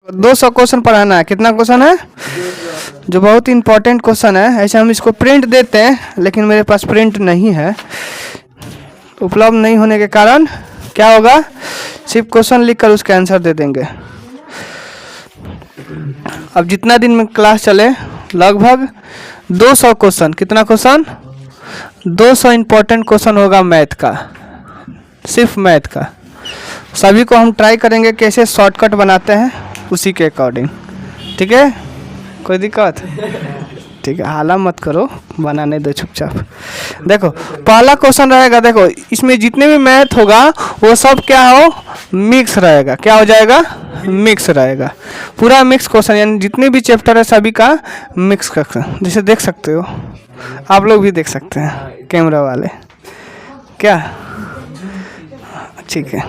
200 question पढ़ाना है। कितना क्वेश्चन है? जो बहुत इंपॉर्टेंट क्वेश्चन है। ऐसे हम इसको प्रिंट देते हैं, लेकिन मेरे पास प्रिंट नहीं है, उपलब्ध नहीं होने के कारण क्या होगा, सिर्फ क्वेश्चन लिखकर उसका आंसर दे देंगे। अब जितना दिन में क्लास चले लगभग 200 क्वेश्चन, कितना क्वेश्चन? 200 इंपॉर्टेंट क्वेश्चन होगा मैथ का, सिर्फ मैथ का। सभी को हम ट्राई करेंगे कैसे शॉर्टकट बनाते हैं उसी के अकॉर्डिंग, ठीक है? कोई दिक्कत? ठीक है, हाला मत करो, बनाने दो चुपचाप। देखो पहला क्वेश्चन रहेगा, देखो इसमें जितने भी मैथ होगा वो सब क्या हो, मिक्स रहेगा। क्या हो जाएगा? मिक्स रहेगा, पूरा मिक्स क्वेश्चन, यानी जितने भी चैप्टर है सभी का मिक्स क्वेश्चन। जैसे देख सकते हो, आप लोग भी देख सकते हैं कैमरा वाले, क्या? ठीक है,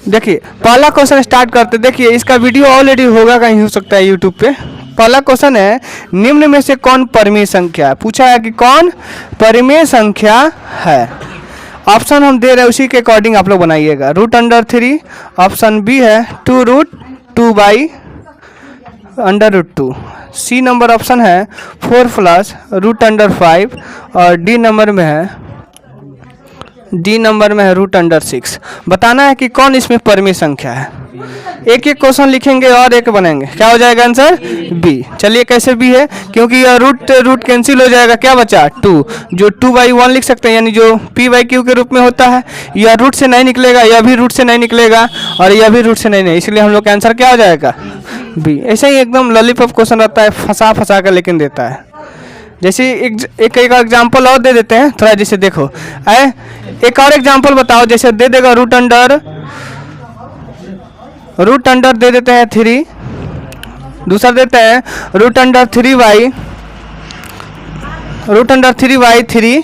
देखिए पहला क्वेश्चन स्टार्ट करते। देखिए इसका वीडियो ऑलरेडी होगा, कहीं हो सकता है यूट्यूब पे। पहला क्वेश्चन है, निम्न में से कौन परिमेय संख्या है? पूछा है कि कौन परिमेय संख्या है। ऑप्शन हम दे रहे हैं, उसी के अकॉर्डिंग आप लोग बनाइएगा। √3, ऑप्शन बी है 2√2/√2। सी नंबर ऑप्शन है 4 + √5 और डी नंबर में है √6। बताना है कि कौन इसमें परिमेय संख्या है। एक एक क्वेश्चन लिखेंगे और एक बनेंगे, क्या हो जाएगा आंसर? बी। चलिए कैसे बी है, क्योंकि यह रूट कैंसिल हो जाएगा, क्या बचा? 2, जो 2/1 लिख सकते हैं, यानी जो p/q के रूप में होता है। यह रूट से नहीं निकलेगा, यह भी रूट से नहीं निकलेगा और यह भी रूट से नहीं, इसलिए हम लोग का आंसर क्या हो जाएगा? बी। ऐसे ही एकदम लॉलीपॉप क्वेश्चन रहता है, फंसा फंसा कर लेकिन देता है। जैसे एक एग्जाम्पल और दे देते हैं थोड़ा, जैसे देखो एक और एग्जाम्पल बताओ। जैसे दे देगा रूट अंडर दे देते हैं 3, दूसरा देते हैं √3/3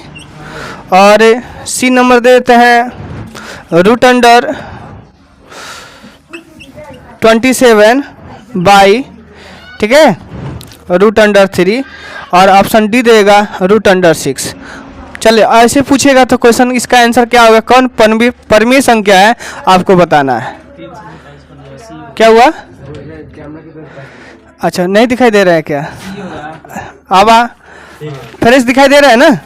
और सी नंबर दे देते हैं √27/, ठीक है, √3 और ऑप्शन डी देगा √6। चलिए ऐसे पूछेगा तो क्वेश्चन इसका आंसर क्या होगा, कौन परिमेय संख्या है आपको बताना है। क्या हुआ? अच्छा नहीं दिखाई दे रहा है क्या? अब फ्रेश दिखाई दे रहा है ना?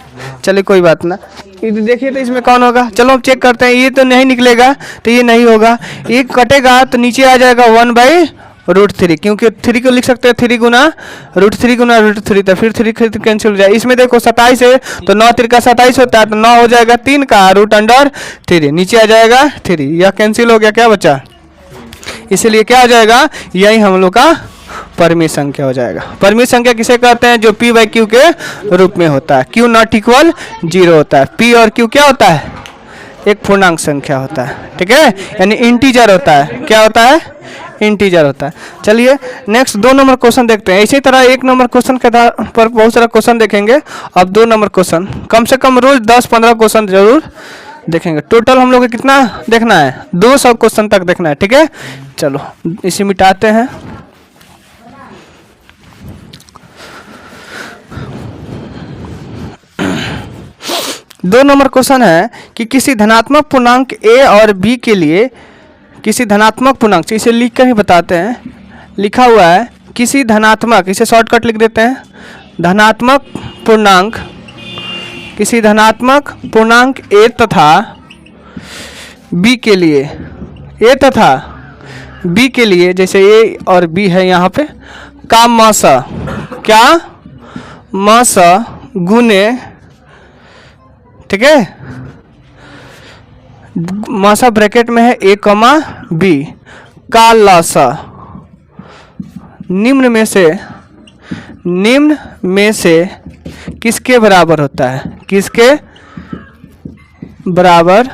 चलिए कोई बात ना, देखिए तो इसमें कौन होगा। चलो हम चेक करते हैं। ये तो नहीं निकलेगा, तो ये नहीं होगा। ये कटेगा तो नीचे आ जाएगा 1/√3, क्योंकि 3 को लिख सकते हैं 3 गुना √3, तो फिर 3 कैंसिल हो जाए। इसमें देखो 27 है, तो 9 3 का 27 होता है, तो 9 हो जाएगा 3 का √3, नीचे आ जाएगा 3, यह कैंसिल हो गया, क्या बचा? इसलिए क्या हो जाएगा, यही हम लोग का परिमेय संख्या हो जाएगा। परिमेय संख्या किसे कहते हैं? जो p/q के रूप में होता है, q ≠ 0 होता है। p और q क्या होता है? एक पूर्णांक संख्या होता है, ठीक है, यानी इंटीजर होता है। क्या होता है? इंटीजर होता है। चलिए नेक्स्ट 2 नंबर क्वेश्चन देखते हैं। इसी तरह 1 नंबर क्वेश्चन के आधार पर बहुत सारा क्वेश्चन देखेंगे। अब 2 नंबर क्वेश्चन, कम से कम रोज 10-15 क्वेश्चन जरूर देखेंगे। टोटल हम लोग को कितना देखना है? 200 क्वेश्चन तक देखना है, ठीक है। चलो इसे मिटाते हैं। दो नंबर क्वेश्चन है कि किसी धनात्मक पूर्णांक a और b के लिए, किसी धनात्मक पूर्णांक, इसे लिख कर ही बताते हैं। लिखा हुआ है किसी धनात्मक, इसे शॉर्टकट लिख देते हैं, धनात्मक पूर्णांक, किसी धनात्मक पूर्णांक a तथा b के लिए, a तथा b के लिए, जैसे a और b है यहाँ पे, का मासा, क्या मासा गुने, ठीक है, मासा ब्रैकेट में है a, b, का लासा निम्न में से किसके बराबर होता है? किसके बराबर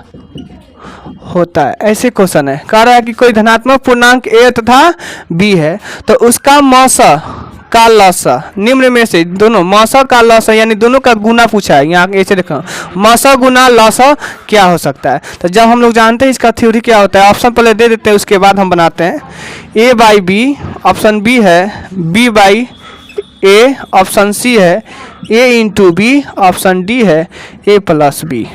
होता है? ऐसे क्वेश्चन है। कह रहा है कि कोई धनात्मक पूर्णांक a तथा b है, तो उसका मासा का लासा निम्न में से, दोनों मासा का लासा यानी दोनों का गुना पूछा है। यहाँ ऐसे देखो, मासा गुना लासा क्या हो सकता है? तो जब हम लोग जानते हैं इसका थ्योरी क्या होता है, ऑप्शन पहले दे देते हैं, उसके बाद हम बनाते हैं। a/b, ऑप्शन बी है b/a, ऑप्शन सी है a × b, ऑप्शन डी है a + b।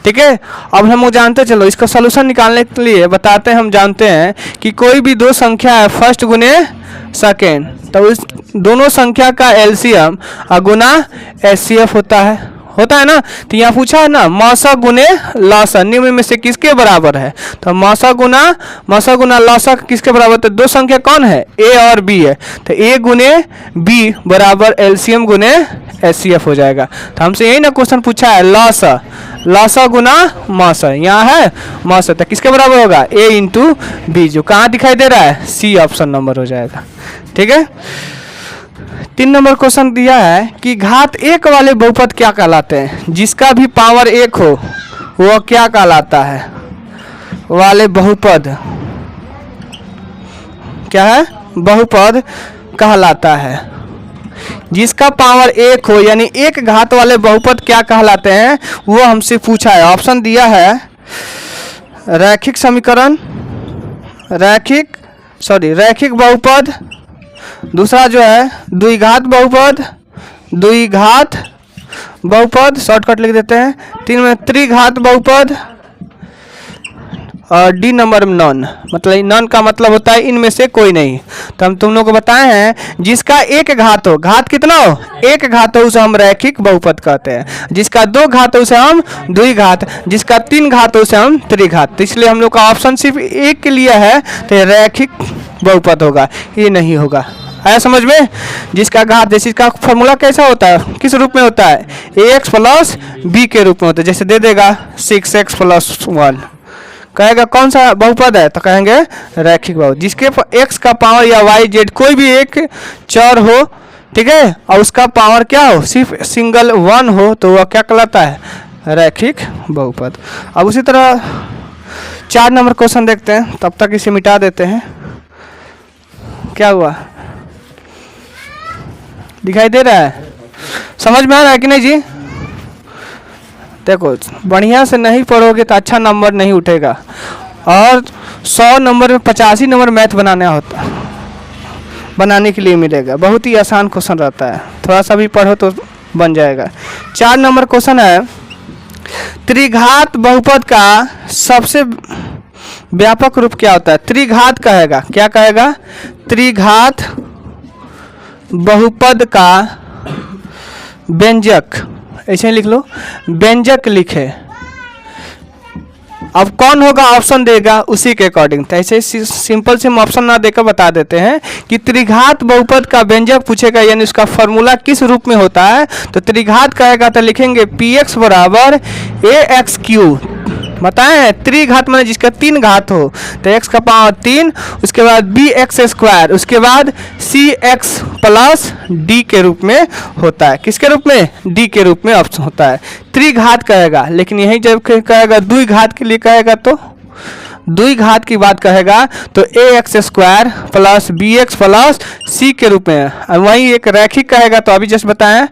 ठीक है। अब हम लोग जानते, चलो इसका सॉल्यूशन निकालने के लिए बताते हैं। हम जानते हैं कि कोई भी दो संख्या है फर्स्ट गुने सेकेंड, तो इस दोनों संख्या का एलसीएम गुना एचसीएफ होता है ना। तो यहाँ पूछा है ना मौसा गुने लौसा निम्न में से किसके बराबर है, तो मौसा गुना लौसा किसके बराबर, तो दो संख्या कौन है, ए और बी है, तो ए गुने बी बराबर एलसीएम गुने एचसीएफ हो जाएगा। तो हमसे यही ना क्वेश्चन पूछा है, लौसा गुना मौसा, यहाँ है मौसा, तो किसके बराबर होगा, ए इंटू बी, जो कहाँ दिखाई दे रहा है, सी ऑप्शन नंबर हो जाएगा। ठीक है। 3 नंबर क्वेश्चन दिया है कि घात 1 वाले बहुपद क्या कहलाते हैं, जिसका भी पावर 1 हो वह क्या कहलाता है, वाले बहुपद क्या है, बहुपद कहलाता है। जिसका पावर 1 हो यानी 1 घात वाले बहुपद क्या कहलाते हैं, वो हमसे पूछा है। ऑप्शन दिया है रैखिक समीकरण, रैखिक बहुपद, दूसरा जो है द्विघात बहुपद, शॉर्टकट लिख देते हैं। 3 में त्रिघात बहुपद, और डी नंबर में नॉन, मतलब नॉन का मतलब होता है इनमें से कोई नहीं। तो हम तुम लोग को बताए हैं जिसका 1 घात हो, घात कितना हो, 1 घात हो उसे हम रैखिक बहुपद कहते हैं, जिसका 2 घात हो उसे हम द्विघात, जिसका 3 घात हो उसे हम त्रिघात। तो इसलिए हम लोग का ऑप्शन सिर्फ एक के लिए है, तो रैखिक बहुपद होगा, ये नहीं होगा। आया समझ में। जिसका घात, जैसे इसका फॉर्मूला कैसा होता है, किस रूप में होता है, ax प्लस b के रूप में होता है। जैसे दे देगा 6x प्लस 1, कहेगा कौन सा बहुपद है, तो कहेंगे रैखिक बहुपद। जिसके x का पावर या y z कोई भी एक चर हो, ठीक है, और उसका पावर क्या हो, सिर्फ सिंगल 1 हो, तो वह क्या कहलाता है, रैखिक बहुपद। अब उसी तरह 4 नंबर क्वेश्चन देखते हैं, तब तक इसे मिटा देते हैं। क्या हुआ, दिखाई दे रहा है, समझ में आ रहा है कि नहीं जी। देखो बढ़िया से नहीं पढ़ोगे तो अच्छा नंबर नहीं उठेगा, और 100 नंबर में 85 नंबर मैथ बनाने के लिए मिलेगा। बहुत ही आसान क्वेश्चन रहता है, थोड़ा सा भी पढ़ो तो बन जाएगा। 4 नंबर क्वेश्चन है, त्रिघात बहुपद का सबसे व्यापक रूप क्या होता है। त्रिघात कहेगा, क्या कहेगा, त्रिघात बहुपद का व्यंजक, ऐसे लिख लो, व्यंजक लिखे। अब कौन होगा ऑप्शन देगा उसी के अकॉर्डिंग। तो ऐसे सिंपल से हम ऑप्शन ना देकर बता देते हैं कि त्रिघात बहुपद का व्यंजक पूछेगा, यानी उसका फॉर्मूला किस रूप में होता है। तो त्रिघात कहेगा तो लिखेंगे px बराबर ax क्यूब। बताएं त्रिघात माने जिसका 3 घात हो, तो x का पावर 3, उसके बाद bx स्क्वायर, उसके बाद cx प्लस d के रूप में होता है। किसके रूप में, d के रूप में ऑप्शन होता है। त्रिघात कहेगा, लेकिन यही जब कहेगा द्विघात के लिए कहेगा, तो द्विघात की बात कहेगा तो ax square plus bx plus c के रूप में। वहीं एक रैखिक कहेगा, तो अभी जस्ट बताएं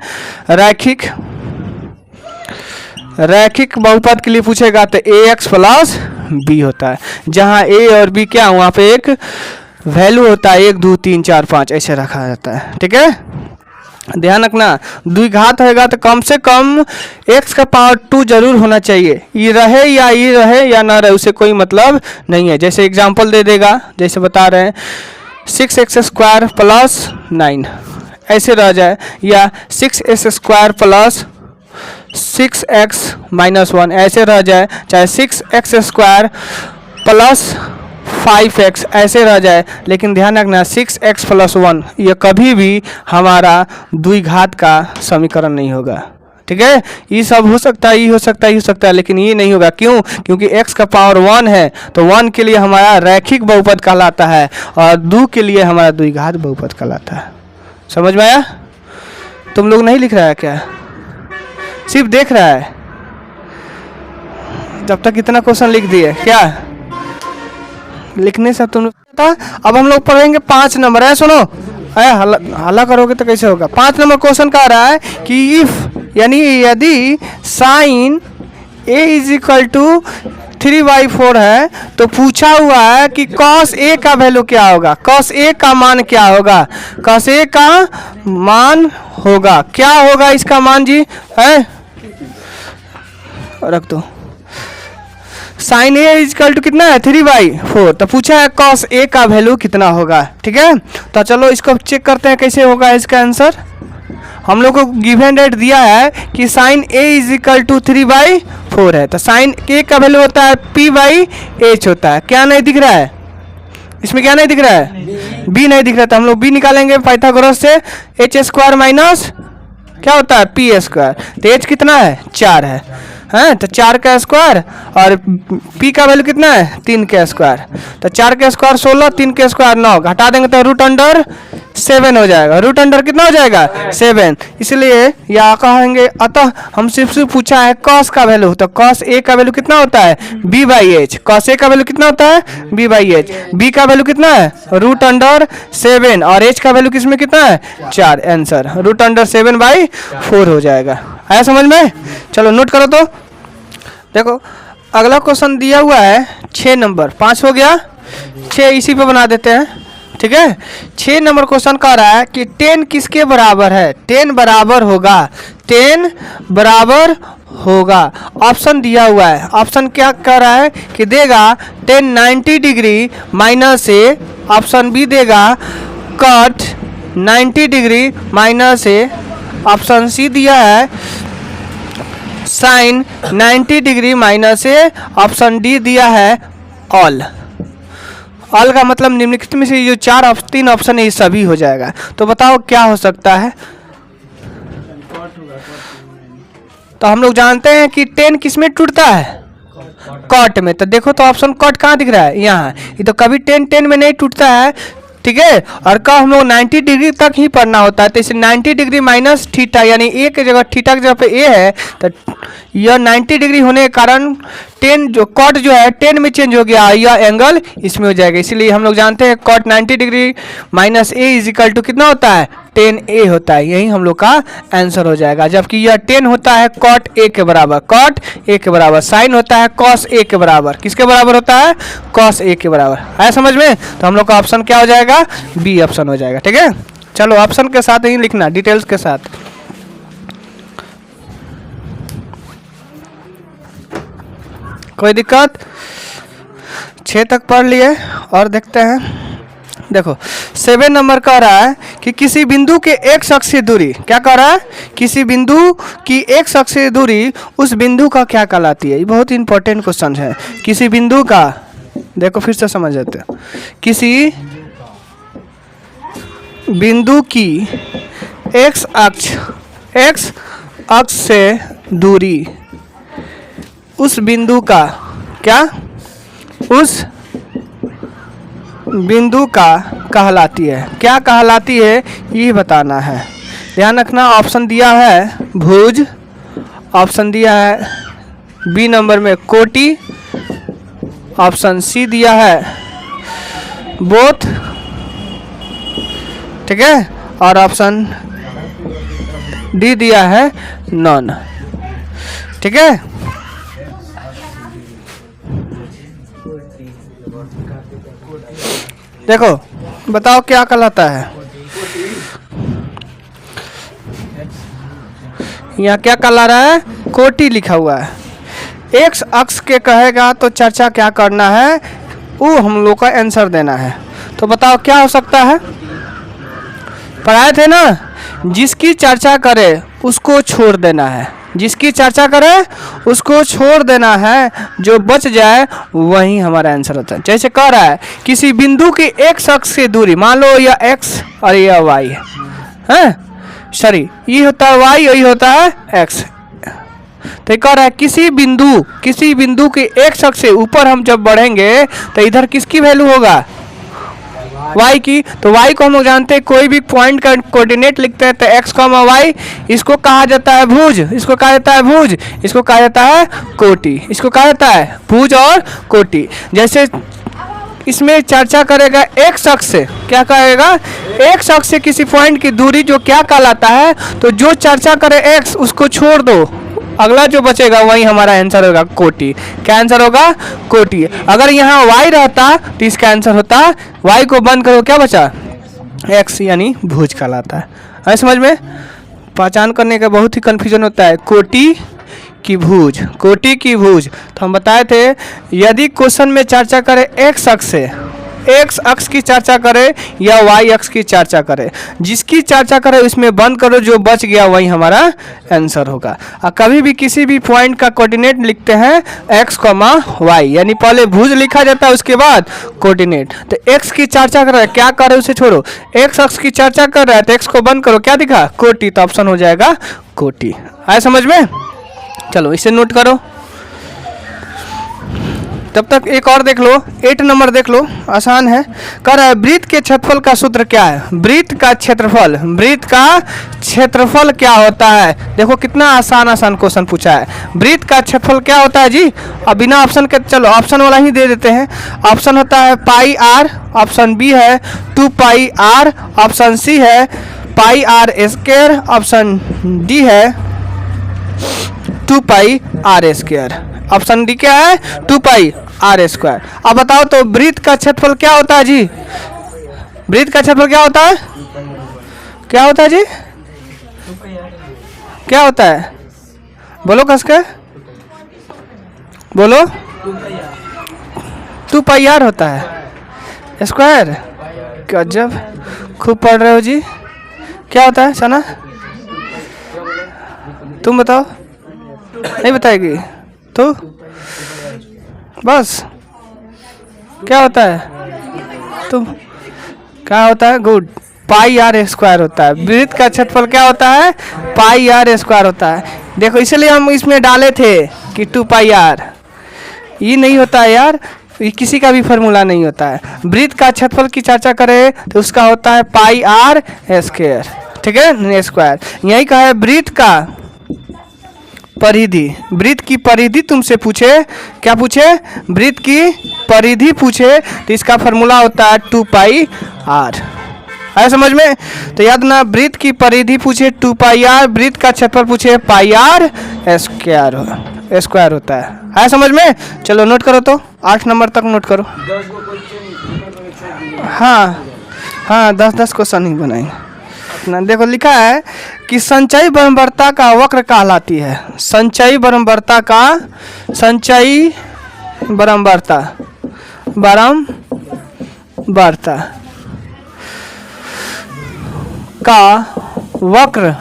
रैखिक बहुपद के लिए पूछेगा तो ax प्लस b होता है, जहां a और b क्या, वहां पे एक वैल्यू होता है 1 2 3 4 5 ऐसे रखा जाता है। ठीक है, ध्यान रखना। द्विघात होगा तो कम से कम x का पावर 2 जरूर होना चाहिए, ये रहे या ना रहे उसे कोई मतलब नहीं है। जैसे एग्जांपल दे देगा, जैसे बता रहे हैं 6x स्क्वायर प्लस 9 ऐसे रह जाए, या 6s square plus 6x minus 1 ऐसे रह जाए, चाहे 6x स्क्वायर प्लस 5x ऐसे रह जाए। लेकिन ध्यान रखना 6x प्लस 1 ये कभी भी हमारा द्विघात का समीकरण नहीं होगा। ठीक है, ये सब हो सकता है, ये हो सकता है, ये हो सकता है, लेकिन ये नहीं होगा। क्यों, क्योंकि x का पावर 1 है, तो 1 के लिए हमारा रैखिक बहुपद कहलाता है, और 2 के लिए हमारा द्विघात बहुपद कहलाता है। समझ में आया। तुम लोग नहीं लिख रहा है क्या, सिर्फ देख रहा है। जब तक इतना क्वेश्चन लिख दिए, क्या लिखने से तुम था। अब हम लोग पढ़ेंगे 5 नंबर है, सुनो हल्ला करोगे तो कैसे होगा। 5 नंबर क्वेश्चन कह रहा है कि इफ यानी यदि sine a is equal to 3/4 है, तो पूछा हुआ है कि cos a का वैल्यू क्या होगा, cos a का मान क्या होगा, cos a का मान होगा क्या होगा इसका मान जी है, रख दो। साइन ए इजकल टू कितना है 3/4। तो पूछा है कॉस ए का वैल्यू कितना होगा। ठीक है, तो चलो इसको चेक करते हैं कैसे होगा इसका आंसर। हम लोग को गिवन डेट दिया है कि sine A is equal to 3/4 है, तो साइन ए का वैल्यू होता है p/h होता है। क्या नहीं दिख रहा है इसमें, क्या नहीं दिख रहा है, b नहीं दिख रहा, तो हम लोग b निकालेंगे पाइथागोरस से। h² माइनस क्या होता है p²। तो h कितना है 4 है, तो 4 का स्क्वायर और p का वैल्यू कितना है 3 का स्क्वायर। तो 4 का स्क्वायर 16, 3 का स्क्वायर 9, घटा देंगे तो √7 हो जाएगा। √, कितना हो जाएगा 7। इसलिए या कहेंगे अतः हम सिर्फ पूछा है कॉस का वैल्यू, तो कॉस ए का वैल्यू कितना होता है b/h। कॉस ए का वैल्यू कितना होता है b/h। b का वैल्यू कितना है √7 और h का वैल्यू किसमें कितना है 4। आंसर √7/4 हो जाएगा। आया समझ में? चलो नोट करो। तो देखो अगला क्वेश्चन दिया हुआ है 6 नंबर, 5 हो गया, 6 इसी पे बना देते हैं। ठीक है, 6 नंबर क्वेश्चन कह रहा है कि 10 किसके बराबर है। 10 बराबर होगा, 10 बराबर होगा। ऑप्शन दिया हुआ है, ऑप्शन क्या कह रहा है कि देगा 10 90 डिग्री माइनस ए, ऑप्शन बी देगा कट 90 डिग्री माइनस ए, ऑप्शन सी दिया है साइन 90 डिग्री माइनस ए, ऑप्शन डी दिया है ऑल। ऑल का मतलब निम्नलिखित में से जो 3 ऑप्शन है ये सभी हो जाएगा। तो बताओ क्या हो सकता है। तो हम लोग जानते हैं कि 10 किस में टूटता है कॉट में। तो देखो तो ऑप्शन कॉट कहाँ दिख रहा है यहाँ, ये तो कभी 10 में नहीं टूटता है। ठीक है, और का हम लोग 90 डिग्री तक ही पढ़ना होता है। तो इसे 90 डिग्री माइनस थीटा, यानी ए की जगह थीटा की जगह पे ए है, तो यह 90 डिग्री होने के कारण 10 जो कॉट जो है 10 में चेंज हो गया, यह एंगल इसमें हो जाएगा। इसलिए हम लोग जानते हैं cot 90 degree minus A is equal to कितना होता है 10a होता है। यही हम लोग का आंसर हो जाएगा। जबकि यह 10 होता है कॉट ए के बराबर, कॉट ए के बराबर। साइन होता है कॉस ए के बराबर, किसके बराबर होता है कॉस ए के बराबर। आया समझ में? तो हम लोग का ऑप्शन क्या हो जाएगा बी ऑप्शन हो जाएगा। ठीक है, चलो ऑप्शन के साथ ही लिखना, डिटेल्स के साथ। कोई दिक्कत? 6 तक पढ़ लिए और देखते हैं। देखो 7 नंबर कह रहा है कि किसी बिंदु के एक अक्ष से दूरी, क्या कह रहा है किसी बिंदु की एक अक्ष से दूरी उस बिंदु का क्या कहलाती है। ये बहुत इंपॉर्टेंट क्वेश्चन है। किसी बिंदु का, देखो फिर से समझ जाते हैं, किसी बिंदु की एक्स अक्ष से दूरी उस बिंदु का क्या, उस बिंदु का कहलाती है। क्या कहलाती है ये बताना है। ध्यान रखना, ऑप्शन दिया है भुज, ऑप्शन दिया है बी नंबर में कोटि, ऑप्शन सी दिया है बोथ, ठीक है, और ऑप्शन डी दिया है नॉन। ठीक है, देखो बताओ क्या कहलाता है। यहाँ क्या कहला रहा है, कोटि लिखा हुआ है। एक्स अक्ष के कहेगा तो चर्चा क्या करना है, वो हम लोग का आंसर देना है। तो बताओ क्या हो सकता है। पढ़ाए थे ना, जिसकी चर्चा करे उसको छोड़ देना है, जिसकी चर्चा करे उसको छोड़ देना है, जो बच जाए वही हमारा आंसर होता है। जैसे कह रहा है किसी बिंदु की एक अक्ष से दूरी, मान लो यह एक्स और यह वाई है, सॉरी ये होता है वाई, यही होता है एक्स। तो कह रहा है किसी बिंदु के एक अक्ष से ऊपर हम जब बढ़ेंगे तो इधर किसकी वैल्यू होगा, y की। तो y को हम लोग जानते हैं, कोई भी पॉइंट का कोऑर्डिनेट लिखते हैं तो x, y, इसको कहा जाता है भुज, इसको कहा जाता है भुज, इसको कहा जाता है कोटि, इसको कहा जाता है भुज और कोटि। जैसे इसमें चर्चा करेगा एक अक्ष से, क्या कहेगा एक अक्ष से किसी पॉइंट की दूरी जो क्या कहलाता है, तो जो चर्चा करे x उसको छोड़ दो, अगला जो बचेगा वही हमारा आंसर होगा कोटि। क्या आंसर होगा कोटि। अगर यहाँ y रहता तो इसका आंसर होता, y को बंद करो क्या बचा x, यानी भुज कहलाता है। समझ में? पहचान करने का बहुत ही कंफ्यूजन होता है। कोटि की भुज, कोटि की भुज। तो हम बताए थे यदि क्वेश्चन में चर्चा करें एक्स अक्ष से, एक्स अक्ष की चर्चा करें या वाई अक्ष की चर्चा करें, जिसकी चर्चा करें उसमें बंद करो, जो बच गया वही हमारा आंसर होगा। और कभी भी किसी भी पॉइंट का कोऑर्डिनेट लिखते हैं एक्स कॉमा वाई, यानी पहले भुज लिखा जाता है उसके बाद कोऑर्डिनेट। तो एक्स की चर्चा कर रहा है, क्या कर रहे उसे छोड़ो, एक्स अक्ष की चर्चा कर रहा है तो एक्स को बंद करो, क्या दिखा कोटि, तो ऑप्शन हो जाएगा कोटि। आया समझ में? चलो इसे नोट करो। तब तक एक और देख लो, 8 नंबर देख लो, आसान है। कह रहा है वृत्त के क्षेत्रफल का सूत्र क्या है? वृत्त का क्षेत्रफल, वृत्त का क्षेत्रफल क्या होता है? देखो कितना आसान आसान क्वेश्चन पूछा है। वृत्त का क्षेत्रफल क्या होता है जी? अब बिना ऑप्शन के, चलो ऑप्शन वाला ही दे देते हैं। ऑप्शन होता है पाई आर, ऑप्शन बी है 2 पाई आर, ऑप्शन सी है पाई आर स्क्वायर, ऑप्शन डी है 2 पाई आर स्क्वायर। ऑप्शन डी क्या है? 2 पाई आर स्क्वायर। अब बताओ तो वृत्त का क्षेत्रफल क्या होता है जी? वृत्त का क्षेत्रफल क्या होता है? क्या होता है जी? क्या होता है? बोलो कस के बोलो। 2 पाई आर होता है स्क्वायर। गजब, खूब पढ़ रहे हो जी। क्या होता है सना? तुम बताओ। नहीं बताएगी तो बस। क्या होता है? तुम क्या होता है? गुड, पाई आर स्क्वायर होता है। वृत्त का क्षेत्रफल क्या होता है? पाई आर स्क्वायर होता है। देखो इसलिए हम इसमें डाले थे कि 2 पाई आर, ये नहीं होता है यार, ये किसी का भी फॉर्मूला नहीं होता है। वृत्त का क्षेत्रफल की चर्चा करें तो उसका होता है पाई आर स्क्वायर, ठीक है, स्क्वायर। यही कहा है वृत्त का परिधि, वृत्त की परिधि तुमसे पूछे, क्या पूछे? वृत्त की परिधि पूछे तो इसका फॉर्मूला होता है 2 पाई आर। है समझ में? तो याद ना, वृत्त की परिधि पूछे 2 पाई आर, वृत्त का क्षेत्रफल पूछे पाई आर स्क्वायर होता है समझ में? चलो नोट करो तो, 8 नंबर तक नोट करो। हाँ 10-10 क्वेश्चन ही बनाएंगे ना। देखो लिखा है कि संचयी बरम्बारता का वक्र कहलाती है। संचयी बरम्बारता का, संचयी बरम्बारता का वक्र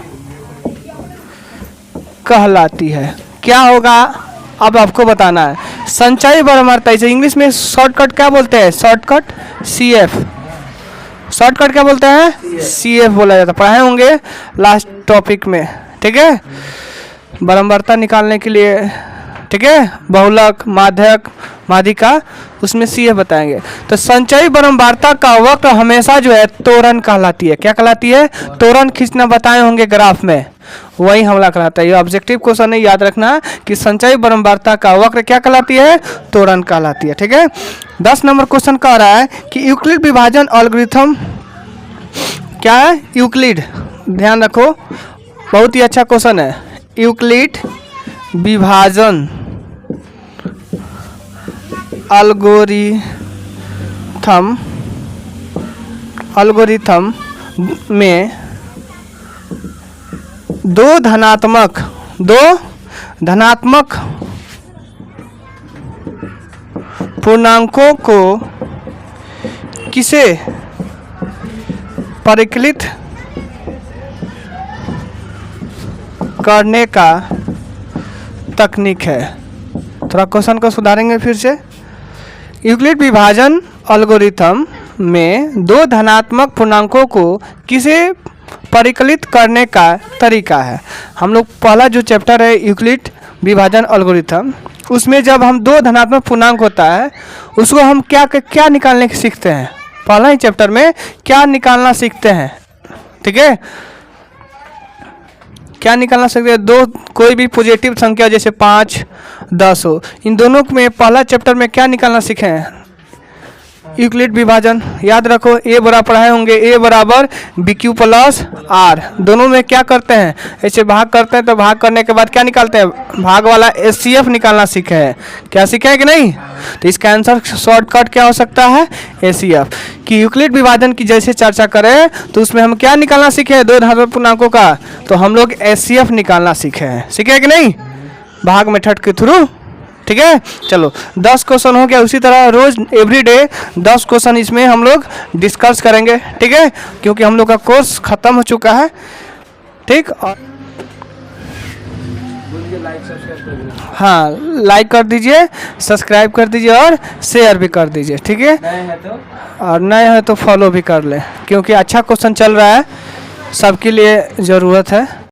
कहलाती है। क्या होगा अब आपको बताना है। संचयी बरम्बारता, इसे इंग्लिश में शॉर्टकट क्या बोलते हैं? शॉर्टकट CF, शॉर्टकट क्या बोलते हैं? CF बोला जाता है, पढ़ाए होंगे लास्ट टॉपिक में, ठीक है, बरम्बारता निकालने के लिए, ठीक है, बहुलक, माध्यक, माध्यिका, उसमें CF बताएंगे। तो संचयी बरम्बारता का वक्र हमेशा जो है त्वरण कहलाती है। क्या कहलाती है? त्वरण खींचना बताए होंगे ग्राफ में, वही हमला कहलाता है। ये ऑब्जेक्टिव क्वेश्चन है, याद रखना कि संचयी बरम्बारता का वक्र क्या कहलाती है? त्वरण कहलाती है, ठीक है। 10 नंबर क्वेश्चन कह रहा है कि यूक्लिड विभाजन एल्गोरिथम क्या है? यूक्लिड, ध्यान रखो, बहुत ही अच्छा क्वेश्चन है। यूक्लिड विभाजन एल्गोरिथम में दो धनात्मक पूर्णांकों को किसे परिकलित करने का तकनीक है। थोड़ा क्वेश्चन को सुधारेंगे फिर से। यूक्लिड विभाजन एल्गोरिथम में दो धनात्मक पूर्णांकों को किसे परिकलित करने का तरीका है। हम लोग पहला जो चैप्टर है यूक्लिड विभाजन एल्गोरिथम, उसमें जब हम दो धनात्मक पूर्णांक होता है उसको हम क्या निकालने की सीखते हैं। पहला ही चैप्टर में क्या निकालना सीखते हैं, ठीक है, क्या निकालना सीखते हैं। दो कोई भी पॉजिटिव संख्या जैसे 5, 10 हो, इन दोनों में पहला चैप्टर में क्या निकालना सीखे हैं? यूक्लिड विभाजन। याद रखो, ए बराबर पढ़ाए होंगे, ए बराबर BQ प्लस R। दोनों में क्या करते हैं? ऐसे भाग करते हैं, तो भाग करने के बाद क्या निकालते हैं? भाग वाला HCF निकालना सीखे हैं। क्या सीखे हैं कि नहीं? तो इसका आंसर शॉर्टकट क्या हो सकता है? HCF। कि यूक्लिड विभाजन की जैसे चर्चा करें तो उसमें हम क्या निकालना सीखे हैं? दो धनात्मक पूर्णांकों का, तो हम लोग HCF निकालना सीखे हैं। सीखे हैं कि नहीं? भाग मेथड के थ्रू। ठीक है, चलो 10 क्वेश्चन हो गया। उसी तरह रोज एवरीडे 10 क्वेश्चन इसमें हम लोग डिस्कस करेंगे। ठीक है, क्योंकि हम लोग का कोर्स ख़त्म हो चुका है। ठीक, और हाँ, लाइक कर दीजिए, सब्सक्राइब कर दीजिए और शेयर भी कर दीजिए। ठीक है, और नए हैं तो फॉलो भी कर ले, क्योंकि अच्छा क्वेश्चन चल रहा है, सबके लिए ज़रूरत है।